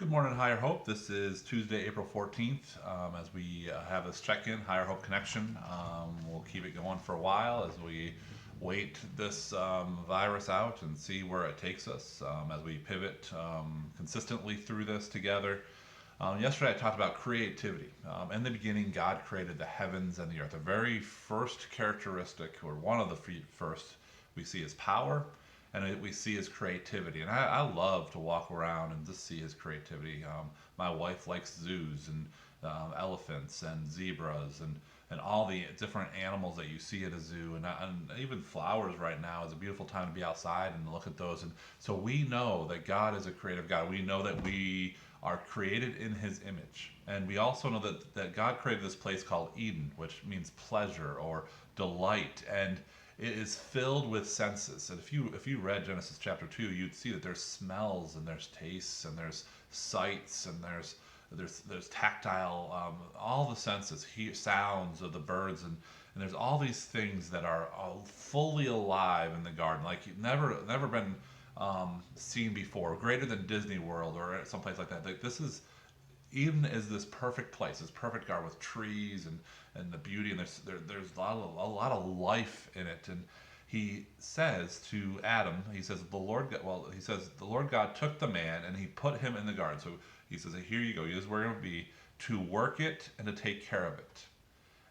Good morning, Higher Hope. This is Tuesday, April 14th. As we have this check-in, Higher Hope Connection. We'll keep it going for a while as we wait this virus out and see where it takes us as we pivot consistently through this together. Yesterday I talked about creativity. In the beginning, God created the heavens and the earth. The very first characteristic, or one of the first, we see is power, and we see his creativity. And I love to walk around and just see his creativity. My wife likes zoos and elephants and zebras and all the different animals that you see at a zoo, and even flowers. Right now is a beautiful time to be outside and look at those. And so we know that God is a creative God. We know that we are created in his image. And we also know that God created this place called Eden, which means pleasure or delight. And it is filled with senses. And if you read Genesis chapter 2, you'd see that there's smells and there's tastes and there's sights and there's tactile, all the senses, sounds of the birds, and there's all these things that are fully alive in the garden, like you've never been seen before, greater than Disney World or someplace like that. Like this is Eden is this perfect place, this perfect garden with trees and the beauty, and there's a lot of life in it. And he says to Adam, he says the Lord God took the man and he put him in the garden. So he says, here you go. This is where you're going to be, to work it and to take care of it.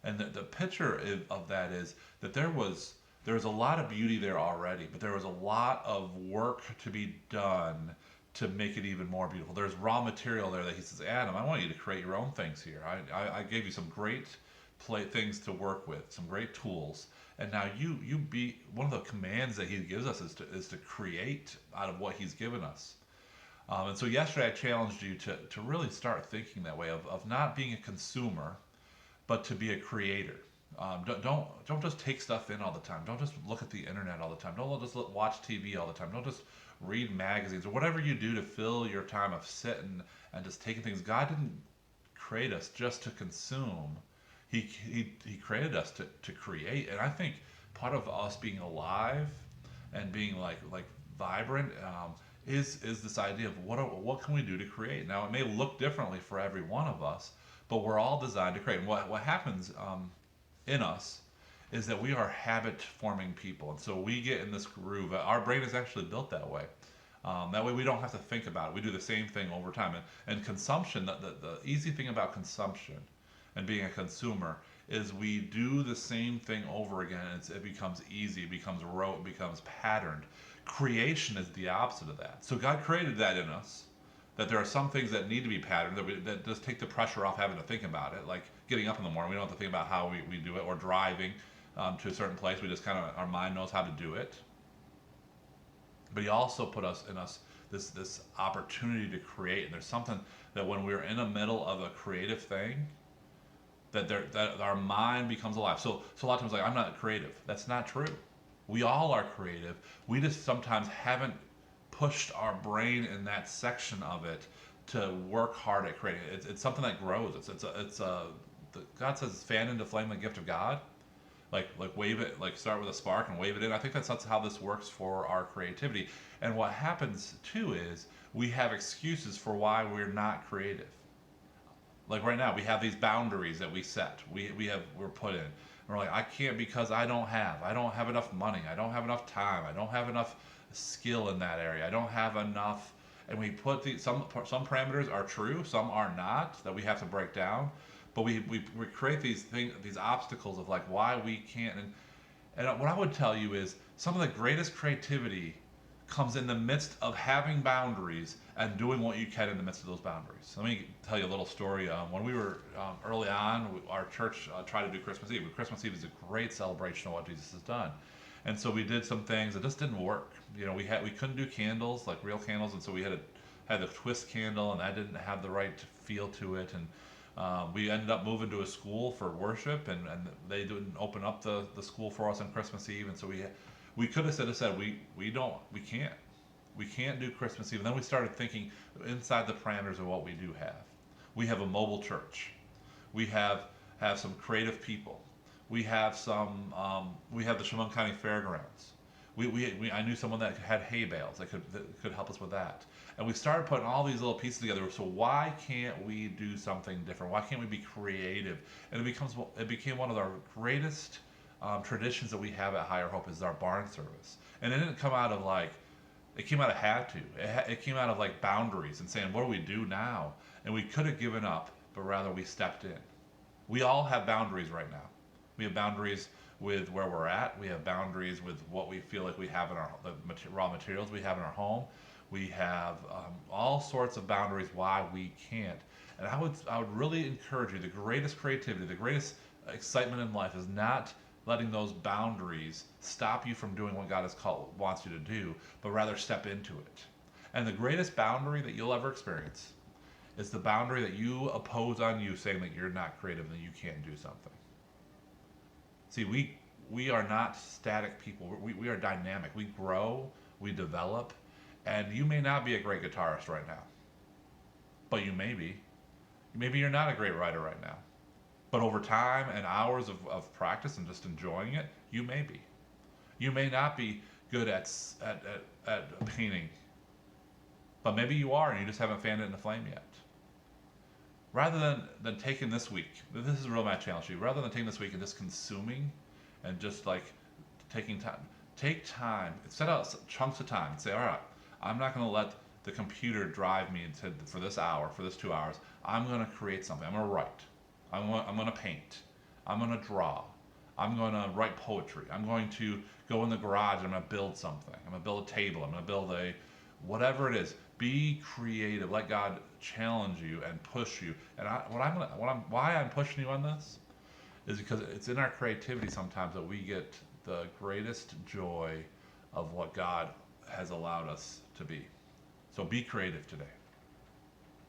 And the picture of that is that there was a lot of beauty there already, but there was a lot of work to be done to make it even more beautiful. There's raw material there that he says, Adam, I want you to create your own things here. I gave you some great things to work with, some great tools, and now you be one of the commands that he gives us is to create out of what he's given us. And so yesterday I challenged you to really start thinking that way of not being a consumer, but to be a creator. Don't just take stuff in all the time. Don't just look at the internet all the time. Don't just watch TV all the time. Don't just read magazines or whatever you do to fill your time of sitting and just taking things. God didn't create us just to consume. He created us to create. And I think part of us being alive and being like vibrant is this idea of what can we do to create. Now it may look differently for every one of us, but we're all designed to create. And what happens in us is that we are habit forming people, and so we get in this groove. Our brain is actually built that way. That way we don't have to think about it. We do the same thing over time. And consumption, the easy thing about consumption and being a consumer is we do the same thing over again. And it becomes easy, it becomes rote, it becomes patterned. Creation is the opposite of that. So God created that in us, that there are some things that need to be patterned, that just take the pressure off having to think about it, like getting up in the morning. We don't have to think about how we do it, or driving to a certain place. We just kind of, our mind knows how to do it. But he also put in us this opportunity to create. And there's something that when we're in the middle of a creative thing, that our mind becomes alive. So a lot of times, like, I'm not creative. That's not true. We all are creative. We just sometimes haven't pushed our brain in that section of it to work hard at creating it. It's something that grows. God says, fan into flame the gift of God. Like wave it, like start with a spark and wave it in. I think that's how this works for our creativity. And what happens too is we have excuses for why we're not creative. Like right now, we have these boundaries that we set. We're put in. And we're like, I can't because I don't have enough money. I don't have enough time. I don't have enough skill in that area. I don't have enough. And we put some parameters are true, some are not, that we have to break down. But we create these obstacles of like why we can't. And what I would tell you is some of the greatest creativity comes in the midst of having boundaries and doing what you can in the midst of those boundaries. Let me tell you a little story. When we were early on, our church tried to do Christmas Eve. Christmas Eve is a great celebration of what Jesus has done. And so we did some things that just didn't work. We couldn't do candles, like real candles, and so we had a twist candle, and that didn't have the right feel to it. And we ended up moving to a school for worship, and they didn't open up the school for us on Christmas Eve. And so we could have said we can't do Christmas Eve. And then we started thinking inside the parameters of what we do have. We have a mobile church. We have some creative people. We have the Chemung County Fairgrounds. I knew someone that had hay bales that could help us with that. And we started putting all these little pieces together. So why can't we do something different? Why can't we be creative? And it became one of our greatest traditions that we have at Higher Hope is our barn service. And it didn't come out of like it came out of had to. It came out of like boundaries and saying, what do we do now? And we could have given up, but rather we stepped in. We all have boundaries right now. We have boundaries with where we're at. We have boundaries with what we feel like we have in raw materials we have in our home. We have all sorts of boundaries why we can't. And I would really encourage you. The greatest creativity, the greatest excitement in life is not letting those boundaries stop you from doing what God wants you to do, but rather step into it. And the greatest boundary that you'll ever experience is the boundary that you oppose on you, saying that you're not creative and that you can't do something. See, we are not static people. We are dynamic. We grow, we develop, and you may not be a great guitarist right now, but you may be. Maybe you're not a great writer right now. But over time and hours of practice and just enjoying it, you may be. You may not be good at painting, but maybe you are and you just haven't fanned it in the flame yet. Rather than taking this week, this is real my challenge to you, rather than taking this week and just consuming and just like taking time, take time, set out chunks of time and say, all right, I'm not going to let the computer drive me for this hour, for this 2 hours. I'm going to create something. I'm going to write. I'm going to paint. I'm going to draw. I'm going to write poetry. I'm going to go in the garage and I'm going to build something. I'm going to build a table. I'm going to build whatever it is. Be creative. Let God challenge you and push you. And why I'm pushing you on this is because it's in our creativity sometimes that we get the greatest joy of what God has allowed us to be. So be creative today.